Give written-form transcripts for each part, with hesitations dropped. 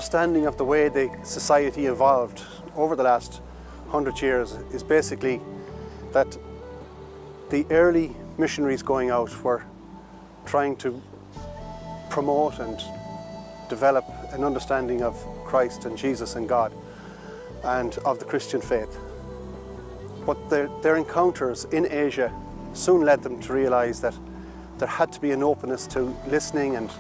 understanding of the way the society evolved over the last 100 years is basically that the early missionaries going out were trying to promote and develop an understanding of Christ and Jesus and God and of the Christian faith. But their encounters in Asia soon led them to realize that there had to be an openness to listening and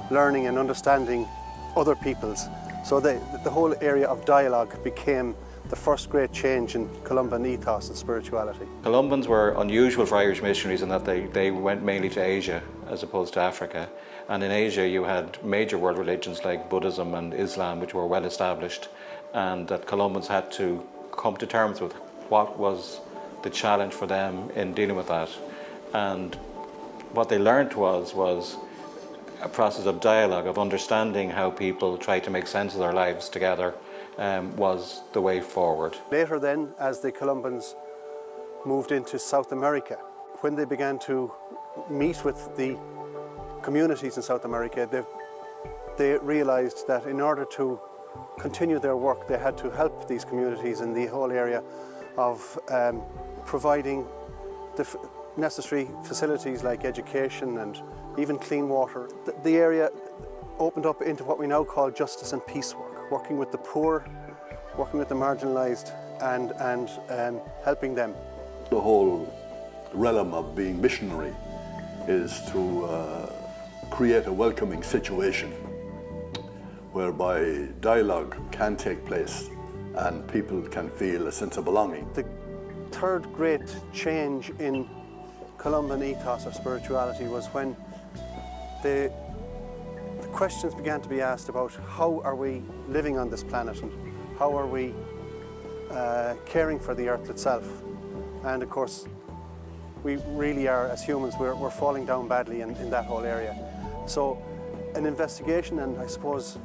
learning and understanding other peoples. So the whole area of dialogue became the first great change in Columban ethos and spirituality. Columbans were unusual for Irish missionaries in that they went mainly to Asia as opposed to Africa. And in Asia you had major world religions like Buddhism and Islam, which were well established, and that Columbans had to come to terms with what was the challenge for them in dealing with that. And what they learned was a process of dialogue, of understanding how people try to make sense of their lives together, was the way forward. Later then, as the Columbans moved into South America, when they began to meet with the communities in South America, they realized that in order to continue their work, they had to help these communities in the whole area of providing the necessary facilities like education and even clean water. The area opened up into what we now call justice and peace work, working with the poor, working with the marginalized and helping them. The whole realm of being missionary is to create a welcoming situation whereby dialogue can take place and people can feel a sense of belonging. The third great change in Columban ethos or spirituality was when the questions began to be asked about how are we living on this planet and how are we caring for the earth itself. And of course, we really are, as humans, we're falling down badly in that whole area. So an investigation and I suppose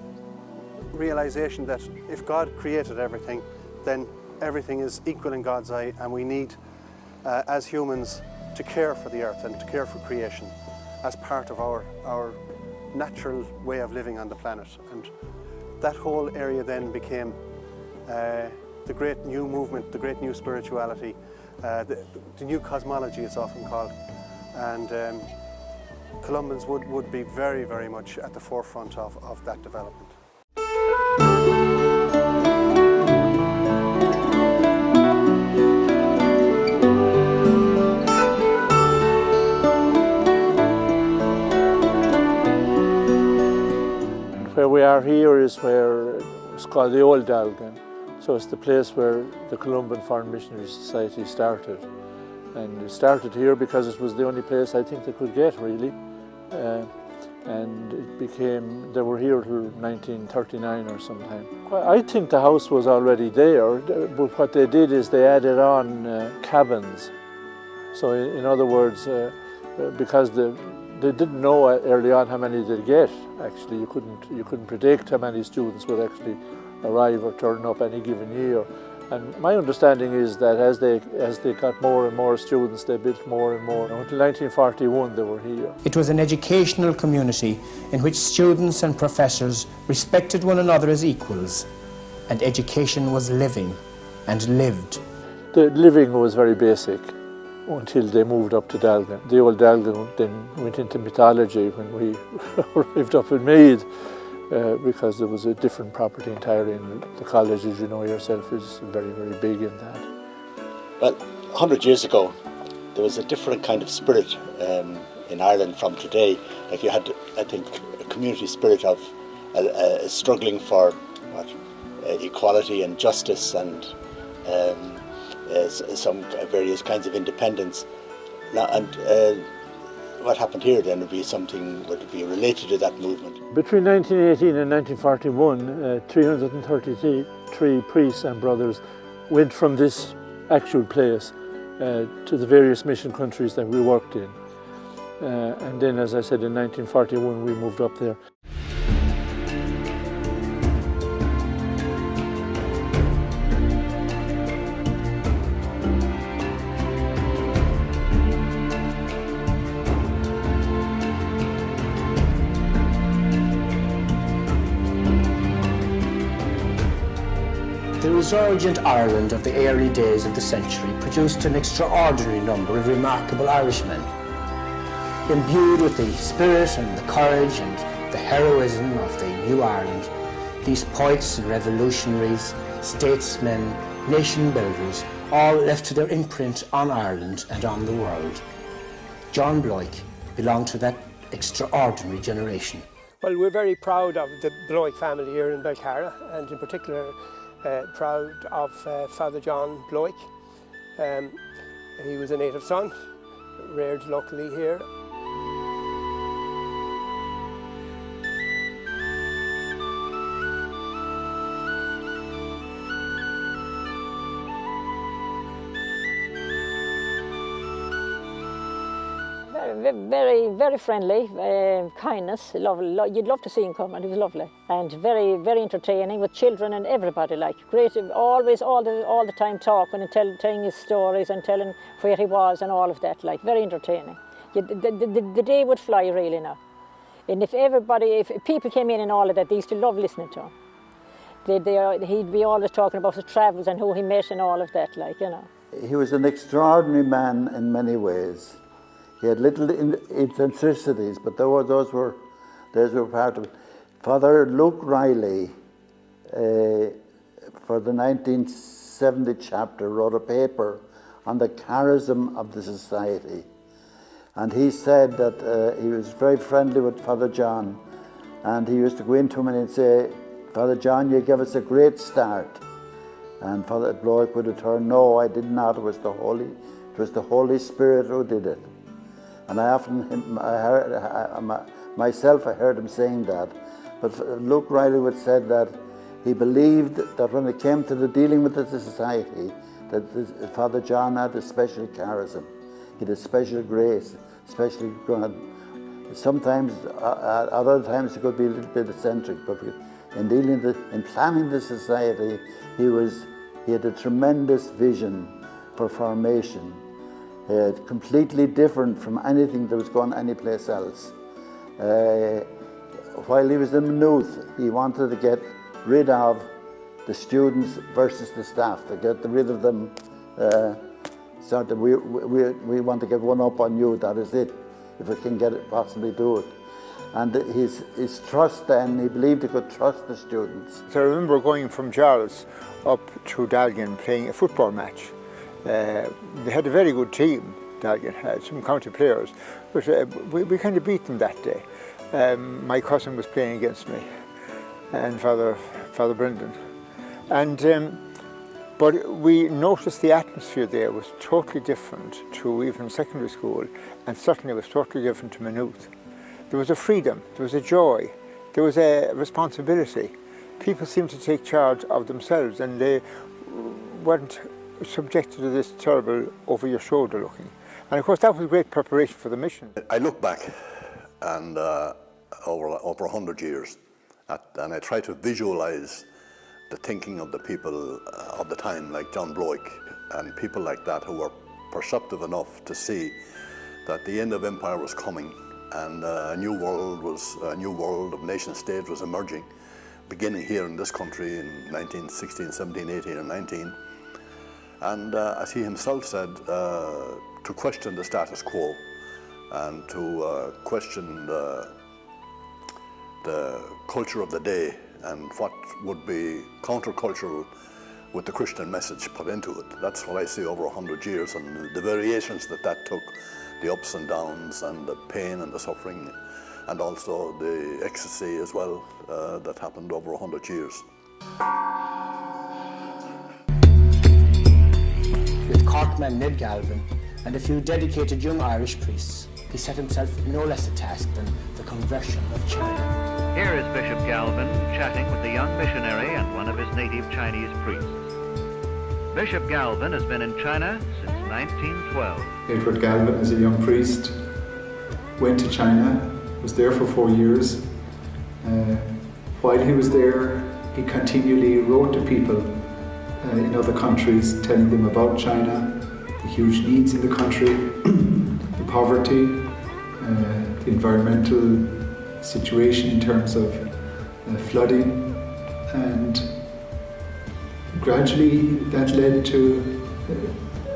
realization that if God created everything, then everything is equal in God's eye, and we need, as humans, to care for the earth and to care for creation as part of our natural way of living on the planet. And that whole area then became the great new movement, the great new spirituality, the new cosmology it's often called. And Columbans would be very, very much at the forefront of that development. Where we are here is where it's called the Old Dalgan. So it's the place where the Columban Foreign Missionary Society started. And it started here because it was the only place I think they could get, really. And it became, they were here till 1939 or sometime. I think the house was already there, but what they did is they added on cabins. So in other words, because they didn't know early on how many they'd get. Actually, you couldn't predict how many students would actually arrive or turn up any given year. And my understanding is that as they got more and more students, they built more and more. Until 1941, they were here. It was an educational community in which students and professors respected one another as equals, and education was living and lived. The living was very basic until they moved up to Dalgan. The Old Dalgan then went into mythology when we arrived up in Meath, because there was a different property entirely, and the college, as you know yourself, is very, very big in that. Well, 100 years ago, there was a different kind of spirit in Ireland from today. Like you had, I think, a community spirit of struggling for equality and justice and some various kinds of independence. Now, and what happened here then would be something would be related to that movement. Between 1918 and 1941, 333 priests and brothers went from this actual place to the various mission countries that we worked in. And then, as I said, in 1941 we moved up there. insurgent Ireland of the early days of the century produced an extraordinary number of remarkable Irishmen. Imbued with the spirit and the courage and the heroism of the New Ireland, these poets and revolutionaries, statesmen, nation builders, all left their imprint on Ireland and on the world. John Bloik belonged to that extraordinary generation. Well, we're very proud of the Bloik family here in Belcara, and in particular proud of Father John Bloik. He was a native son, reared locally here. Very friendly, kindness, you'd love to see him come, and he was lovely. And very entertaining with children and everybody, like great, always all the time talking and telling his stories and telling where he was and all of that, like very entertaining. The day would fly really now. And if people came in and all of that, they used to love listening to him. He'd be always talking about his travels and who he met and all of that, like, you know. He was an extraordinary man in many ways. He had little eccentricities, but those were part of it. Father Luke Riley, for the 1970 chapter, wrote a paper on the charism of the society. And he said that he was very friendly with Father John, and he used to go into him and he'd say, "Father John, you gave us a great start." And Father Bloik would return, "No, I did not. It was the Holy Spirit who did it." And I heard him saying that. But Luke Riley would said that he believed that when it came to the dealing with the society, that Father John had a special charism. He had a special grace, especially sometimes, at other times it could be a little bit eccentric, but in planning the society, he had a tremendous vision for formation. Completely different from anything that was going anyplace else. While he was in Maynooth, he wanted to get rid of the students versus the staff, to get rid of them. We want to get one up on you, that is it, if we can possibly do it. And his trust then, he believed he could trust the students. So I remember going from Charles up to Dalgan playing a football match. They had a very good team, Dalgan had, some county players, but we kind of beat them that day. My cousin was playing against me, and Father Brendan. But we noticed the atmosphere there was totally different to even secondary school, and certainly was totally different to Maynooth. There was a freedom, there was a joy, there was a responsibility. People seemed to take charge of themselves, and they weren't subjected to this terrible over your shoulder looking. And of course that was great preparation for the mission. I look back and over 100 years and I try to visualize the thinking of the people of the time, like John Bloik and people like that, who were perceptive enough to see that the end of empire was coming and a new world of nation states was emerging, beginning here in this country in 1916, 17, 18 and 19. And as he himself said, to question the status quo and to question the culture of the day and what would be countercultural with the Christian message put into it. That's what I see over 100 years, and the variations that took, the ups and downs and the pain and the suffering, and also the ecstasy as well that happened over 100 years. With Corkman Ned Galvin and a few dedicated young Irish priests, he set himself no less a task than the conversion of China. Here is Bishop Galvin chatting with a young missionary and one of his native Chinese priests. Bishop Galvin has been in China since 1912. Edward Galvin, as a young priest, went to China, was there for 4 years. While he was there, he continually wrote to people in other countries, telling them about China, the huge needs in the country, the poverty, the environmental situation in terms of flooding, and gradually that led to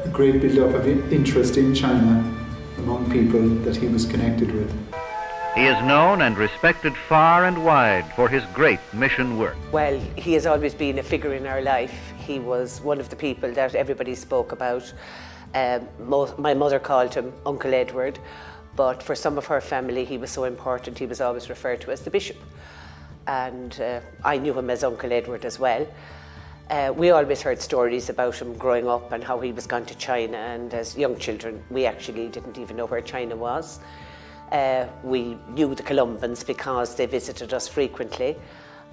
a great build-up of interest in China among people that he was connected with. He is known and respected far and wide for his great mission work. Well, he has always been a figure in our life. He was one of the people that everybody spoke about. My mother called him Uncle Edward, but for some of her family he was so important he was always referred to as the bishop. And I knew him as Uncle Edward as well. We always heard stories about him growing up and how he was gone to China, and as young children we actually didn't even know where China was. We knew the Columbans because they visited us frequently,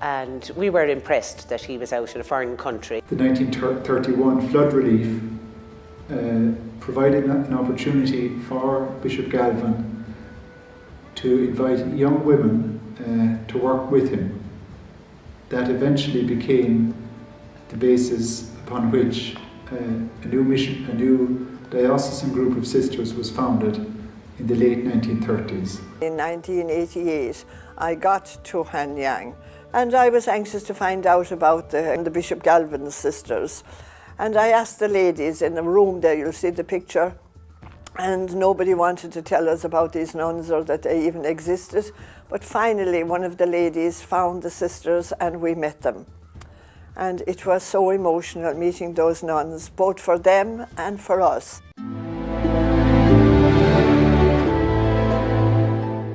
and we were impressed that he was out in a foreign country. The 1931 flood relief provided an opportunity for Bishop Galvin to invite young women to work with him. That eventually became the basis upon which a new diocesan group of sisters was founded in the late 1930s. In 1988, I got to Hanyang, and I was anxious to find out about the Bishop Galvin sisters. And I asked the ladies in the room there, you'll see the picture, and nobody wanted to tell us about these nuns or that they even existed. But finally, one of the ladies found the sisters and we met them. And it was so emotional meeting those nuns, both for them and for us.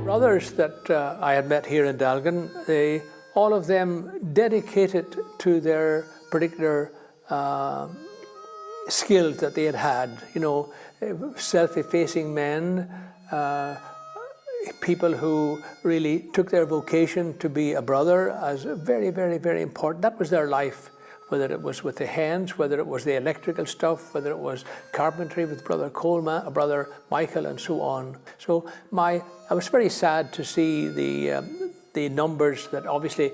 Brothers that I had met here in Dalgan, all of them dedicated to their particular skills that they had. You know, self-effacing men, people who really took their vocation to be a brother as very, very, very important. That was their life, whether it was with the hands, whether it was the electrical stuff, whether it was carpentry with Brother Coleman, Brother Michael, and so on. So I was very sad to see the numbers that obviously,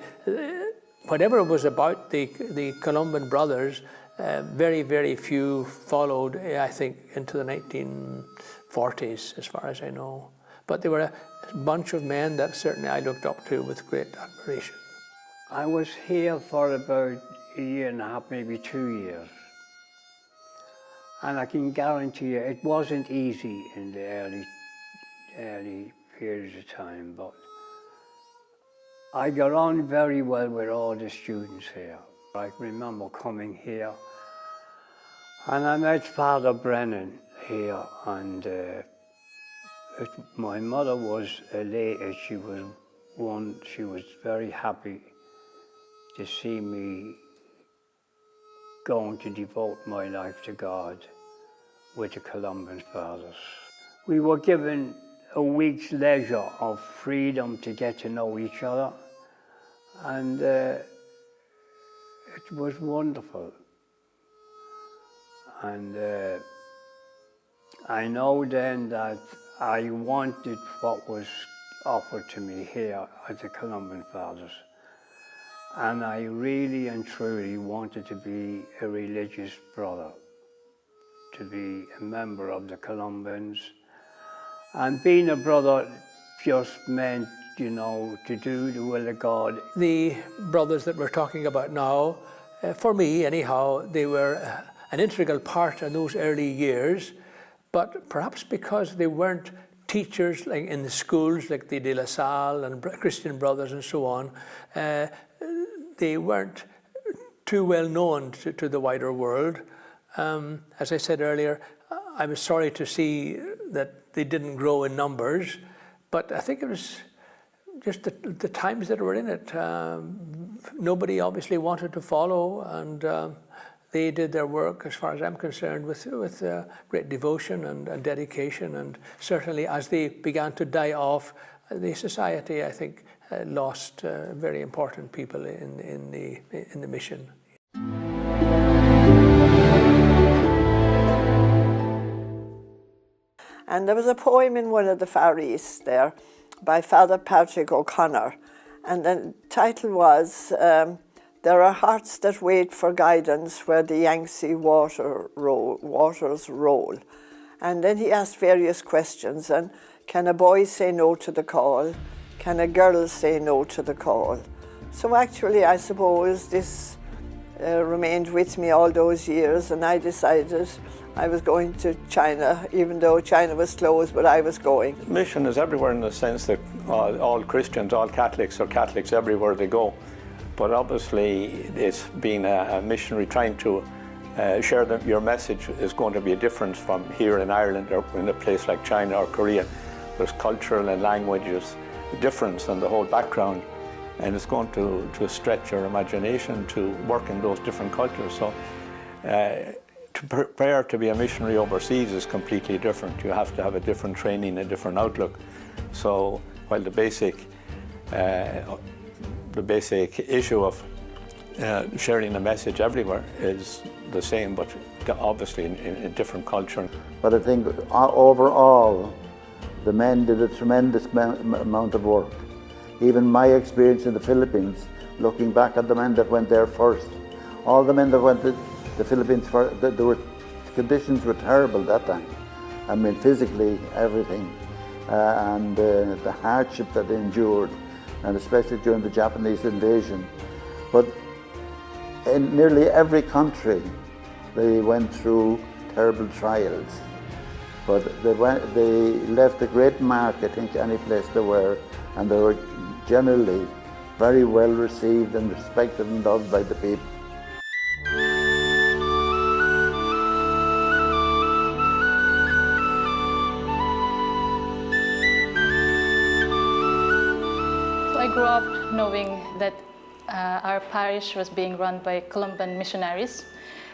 whatever it was about the Columban brothers, very, very few followed, I think, into the 1940s, as far as I know. But they were a bunch of men that certainly I looked up to with great admiration. I was here for about a year and a half, maybe 2 years. And I can guarantee you it wasn't easy in the early periods of time, but I got on very well with all the students here. I remember coming here and I met Father Brennan here, and my mother was elated. She was very happy to see me going to devote my life to God with the Columban fathers. We were given a week's leisure of freedom to get to know each other, and it was wonderful. And I know then that I wanted what was offered to me here at the Columban Fathers. And I really and truly wanted to be a religious brother, to be a member of the Columbans. And being a brother just meant, you know, to do the will of God. The brothers that we're talking about now, for me anyhow, they were an integral part in those early years, but perhaps because they weren't teachers like in the schools like the De La Salle and Christian Brothers and so on, they weren't too well known to the wider world. As I said earlier, I was sorry to see that they didn't grow in numbers, but I think it was just the times that were in it. Nobody obviously wanted to follow, and they did their work, as far as I'm concerned, with great devotion and dedication. And certainly as they began to die off, the society, I think, lost very important people in the mission. And there was a poem in one of the Far East there by Father Patrick O'Connor, and the title was There are hearts that wait for guidance where the Yangtze waters roll. And then he asked various questions, and can a boy say no to the call? Can a girl say no to the call? So actually, I suppose this remained with me all those years, and I decided I was going to China, even though China was closed, but I was going. Mission is everywhere in the sense that all Christians, all Catholics are Catholics everywhere they go. But obviously it's being a missionary trying to share your message is going to be a difference from here in Ireland or in a place like China or Korea. There's cultural and languages difference and the whole background, and it's going to stretch your imagination to work in those different cultures. So to prepare to be a missionary overseas is completely different. You have to have a different training, a different outlook. So while the basic issue of sharing a message everywhere is the same, but obviously in a different culture. But I think overall, the men did a tremendous amount of work. Even my experience in the Philippines, looking back at the men that went there first, all the men that went to the Philippines first, conditions were terrible that time. I mean, physically, everything. And the hardship that they endured, and especially during the Japanese invasion. But in nearly every country, they went through terrible trials. But they left a great mark, I think, any place they were, and they were generally very well received and respected and loved by the people. I grew up knowing that our parish was being run by Columban Missionaries,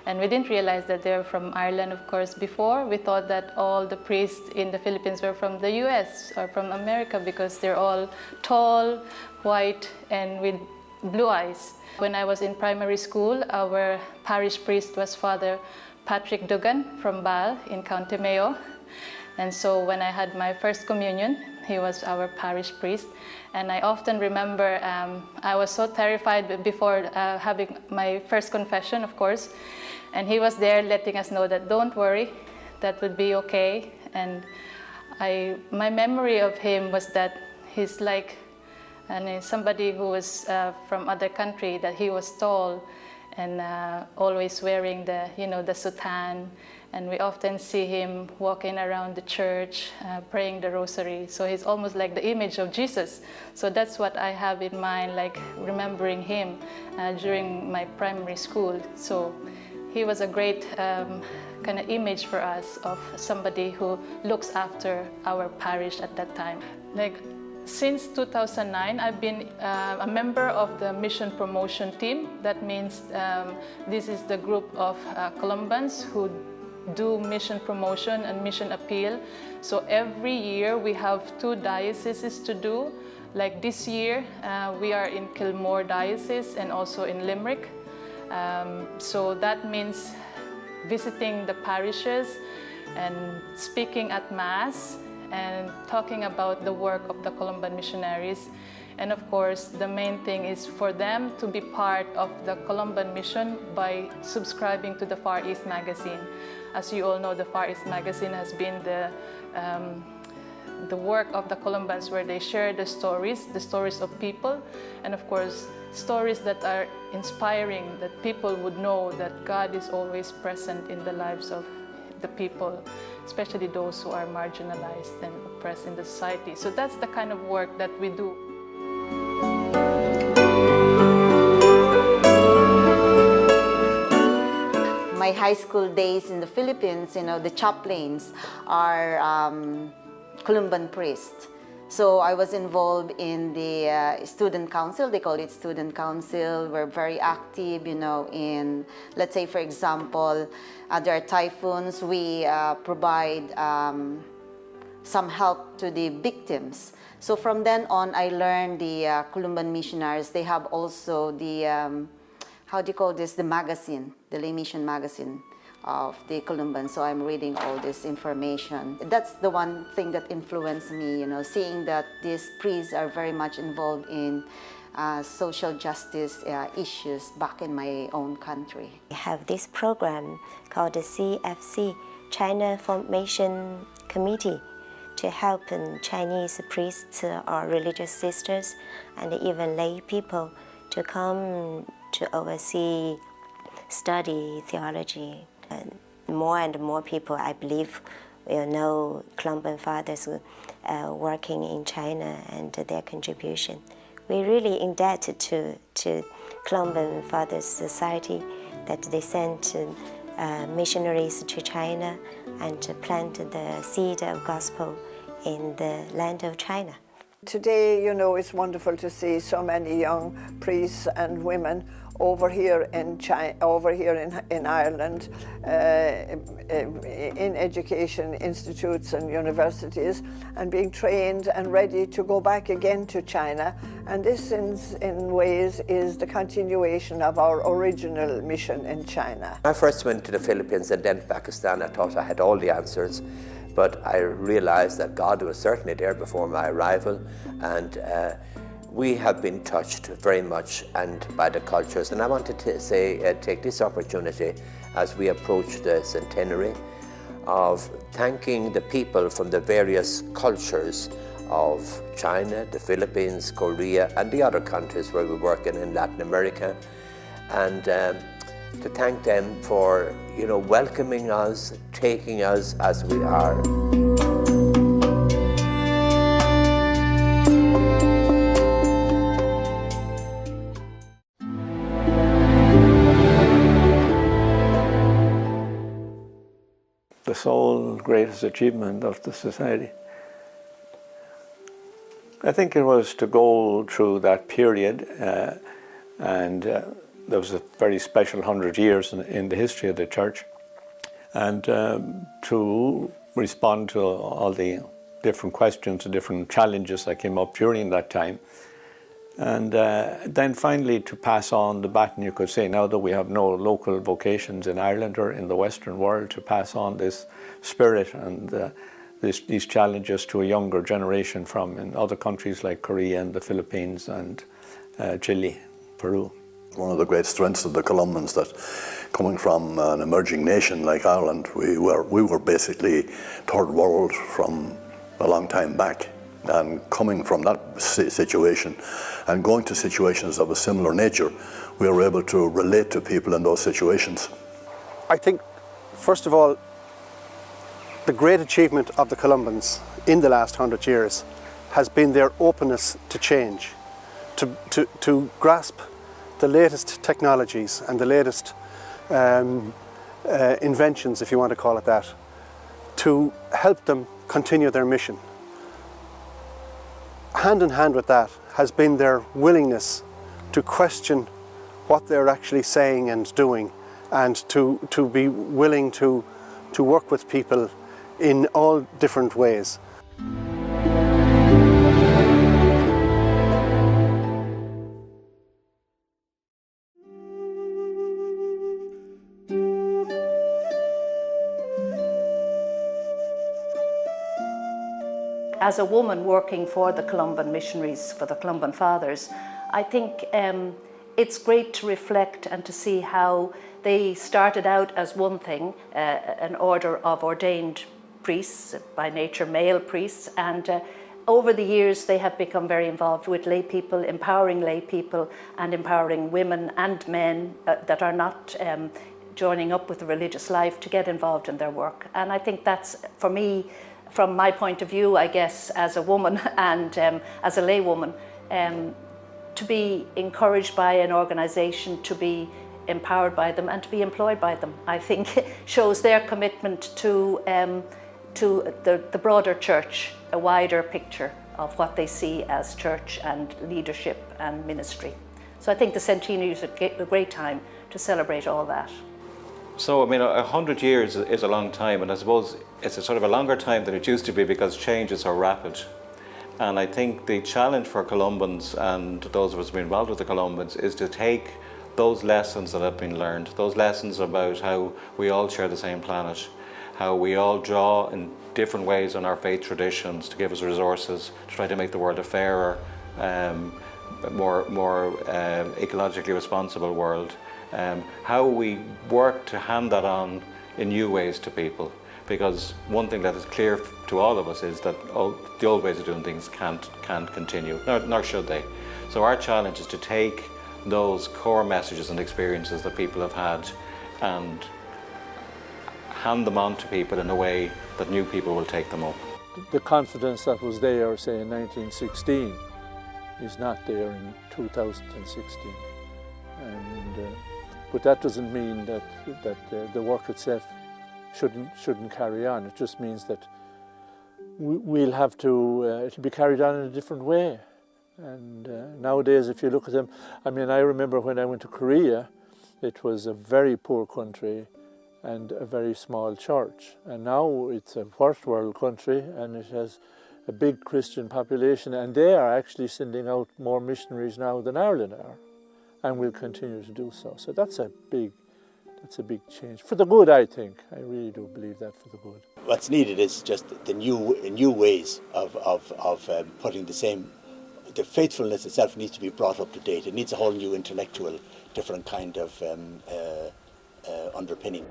and we didn't realize that they were from Ireland, of course, before. We thought that all the priests in the Philippines were from the US or from America because they're all tall, white, and with blue eyes. When I was in primary school, our parish priest was Father Patrick Dugan from Bal in County Mayo. And so when I had my first communion, he was our parish priest. And I often remember I was so terrified before having my first confession, of course. And he was there letting us know that don't worry, that would be okay. And my memory of him was that he's like somebody who was from other country, that he was tall and always wearing the soutane. And we often see him walking around the church, praying the rosary. So he's almost like the image of Jesus. So that's what I have in mind, like remembering him during my primary school. So he was a great kind of image for us of somebody who looks after our parish at that time. Like since 2009, I've been a member of the mission promotion team. That means this is the group of Columbans who do mission promotion and mission appeal. So every year we have 2 dioceses to do. Like this year, we are in Kilmore Diocese and also in Limerick. So that means visiting the parishes and speaking at Mass and talking about the work of the Columban Missionaries. And of course, the main thing is for them to be part of the Columban Mission by subscribing to the Far East magazine. As you all know, the Far East magazine has been the work of the Columbans, where they share the stories of people, and of course, stories that are inspiring, that people would know that God is always present in the lives of the people, especially those who are marginalized and oppressed in the society. So that's the kind of work that we do. My high school days in the Philippines, the chaplains are Columban priests. So I was involved in the student council. They call it student council. We're very active, in, let's say, for example, there are typhoons. We provide some help to the victims. So from then on, I learned the Columban Missionaries. They have also the, the magazine, the Lay Mission magazine of the Columban. So I'm reading all this information. That's the one thing that influenced me, seeing that these priests are very much involved in social justice issues back in my own country. We have this program called the CFC, China Formation Committee, to help Chinese priests or religious sisters and even lay people to come to oversee study theology. And more and more people, I believe, will know Columban Fathers working in China and their contribution. We're really indebted to Columban Fathers Society that they sent missionaries to China and planted the seed of gospel in the land of China. Today, you know, it's wonderful to see so many young priests and women over here in China, over here in Ireland, in education institutes and universities, and being trained and ready to go back again to China. And this, in ways, is the continuation of our original mission in China. I first went to the Philippines and then Pakistan. I thought I had all the answers, but I realized that God was certainly there before my arrival, and we have been touched very much and by the cultures. And I wanted to say, take this opportunity as we approach the centenary of thanking the people from the various cultures of China, the Philippines, Korea, and the other countries where we work in Latin America, and to thank them for, you know, welcoming us, taking us as we are. The sole greatest achievement of the society, I think it was to go through that period, and there was a very special 100 years in the history of the church, and to respond to all the different questions and different challenges that came up during that time. And then finally to pass on the baton, you could say, now that we have no local vocations in Ireland or in the Western world, to pass on this spirit and these challenges to a younger generation from in other countries like Korea and the Philippines and Chile, Peru. One of the great strengths of the Columbans, that coming from an emerging nation like Ireland, we were basically third world from a long time back. And coming from that situation and going to situations of a similar nature, we were able to relate to people in those situations. I think, first of all, the great achievement of the Columbans in the last 100 years has been their openness to change, to grasp the latest technologies and the latest inventions, if you want to call it that, to help them continue their mission. Hand in hand with that has been their willingness to question what they're actually saying and doing, and to be willing to work with people in all different ways. As a woman working for the Columban Missionaries, for the Columban Fathers, I think it's great to reflect and to see how they started out as one thing, an order of ordained priests, by nature male priests, and over the years they have become very involved with lay people, empowering lay people and empowering women and men that are not joining up with the religious life to get involved in their work. And I think that's, for me, from my point of view, I guess, as a woman and as a lay woman, to be encouraged by an organisation, to be empowered by them and to be employed by them, I think shows their commitment to the broader church, a wider picture of what they see as church and leadership and ministry. So I think the centenary is a great time to celebrate all that. So, I mean, 100 years is a long time, and I suppose it's a sort of a longer time than it used to be because change is so rapid. And I think the challenge for Columbans and those of us who have been involved with the Columbans is to take those lessons that have been learned, those lessons about how we all share the same planet, how we all draw in different ways on our faith traditions to give us resources to try to make the world a fairer, more ecologically responsible world. How we work to hand that on in new ways to people. Because one thing that is clear to all of us is that the old ways of doing things can't continue, nor should they. So our challenge is to take those core messages and experiences that people have had and hand them on to people in a way that new people will take them up. The confidence that was there, say, in 1916 is not there in 2016. But that doesn't mean that the work itself shouldn't carry on. It just means that we'll have to, it'll be carried on in a different way. And nowadays, if you look at them, I mean, I remember when I went to Korea, it was a very poor country and a very small church. And now it's a first world country and it has a big Christian population, and they are actually sending out more missionaries now than Ireland are, and will continue to do so. So that's a big change. For the good, I think. I really do believe that, for the good. What's needed is just the new ways of putting the faithfulness itself needs to be brought up to date. It needs a whole new intellectual, different kind of underpinning.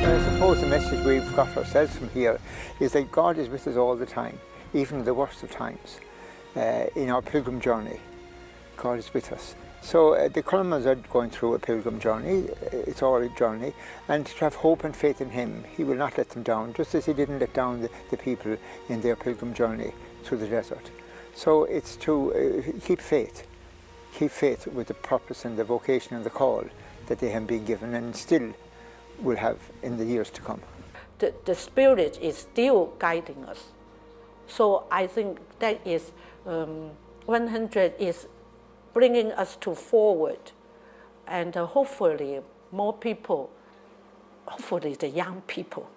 I suppose the message we've got ourselves from here is that God is with us all the time, even in the worst of times. In our pilgrim journey, God is with us. So the Columbans are going through a pilgrim journey. It's all a journey, and to have hope and faith in Him, He will not let them down, just as He didn't let down the people in their pilgrim journey through the desert. So it's to keep faith with the purpose and the vocation and the call that they have been given and still will have in the years to come. The Spirit is still guiding us. So I think that is 100 is bringing us to forward, and hopefully more people, hopefully the young people.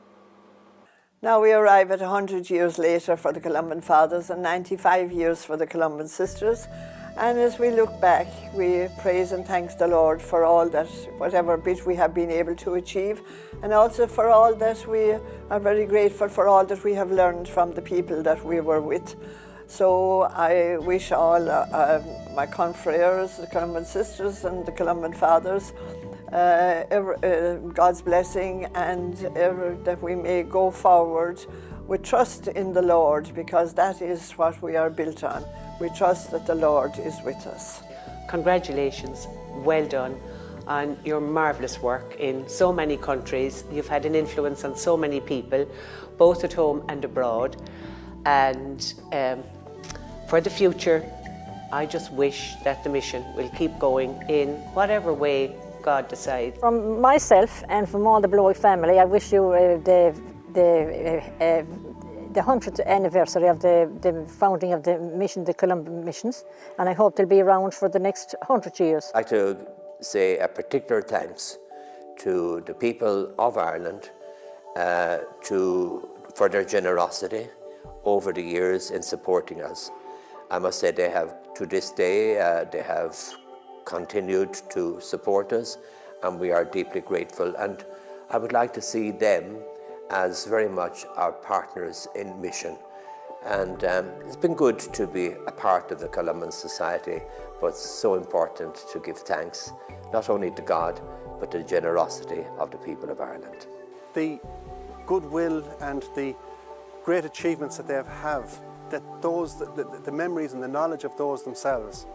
Now we arrive at 100 years later for the Columban Fathers and 95 years for the Columban Sisters. And as we look back, we praise and thank the Lord for all that, whatever bit we have been able to achieve, and also for all that we are very grateful for all that we have learned from the people that we were with. So I wish all my confreres, the Columban Sisters and the Columban Fathers, God's blessing, and that we may go forward with trust in the Lord, because that is what we are built on. We trust that the Lord is with us. Congratulations, well done on your marvellous work in so many countries. You've had an influence on so many people, both at home and abroad. And for the future, I just wish that the mission will keep going in whatever way God decides. From myself and from all the Bloig family, I wish you the 100th anniversary of the founding of the mission, the Columban Missions, and I hope they'll be around for the next 100 years. I'd like to say a particular thanks to the people of Ireland for their generosity over the years in supporting us. I must say they have, to this day, they have continued to support us, and we are deeply grateful. And I would like to see them as very much our partners in mission. And it's been good to be a part of the Columban Society, but it's so important to give thanks, not only to God, but to the generosity of the people of Ireland. The goodwill and the great achievements that they have, that the memories and the knowledge of those themselves,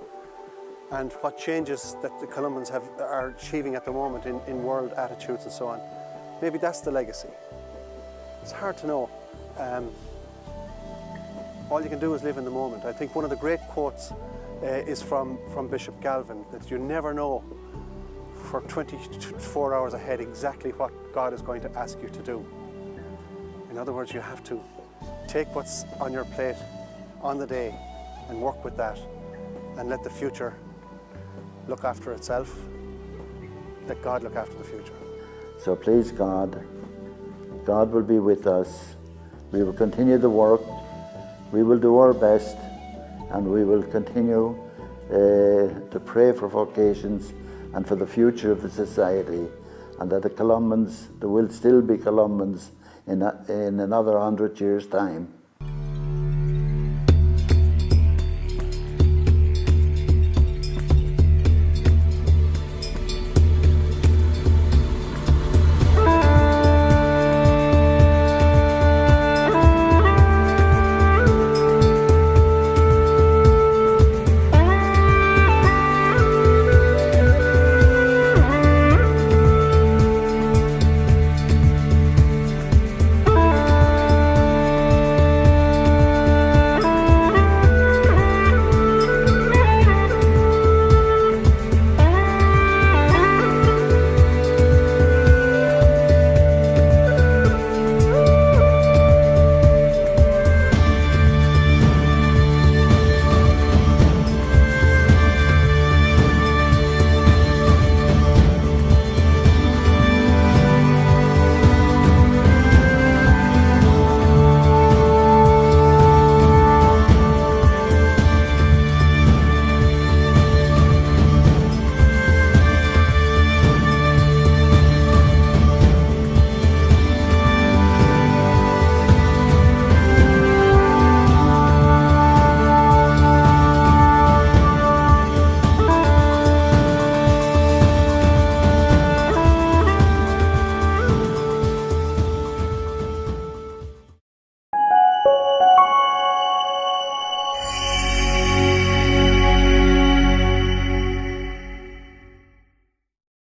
and what changes that the Columbans are achieving at the moment in world attitudes and so on, maybe that's the legacy. It's hard to know. All you can do is live in the moment. I think one of the great quotes is from Bishop Galvin, that you never know for 24 hours ahead exactly what God is going to ask you to do. In other words, you have to take what's on your plate on the day and work with that, and let the future look after itself. Let God look after the future. So please God, God will be with us. We will continue the work. We will do our best, and we will continue to pray for vocations and for the future of the society, and that the Columbans, there will still be Columbans in another 100 years' time.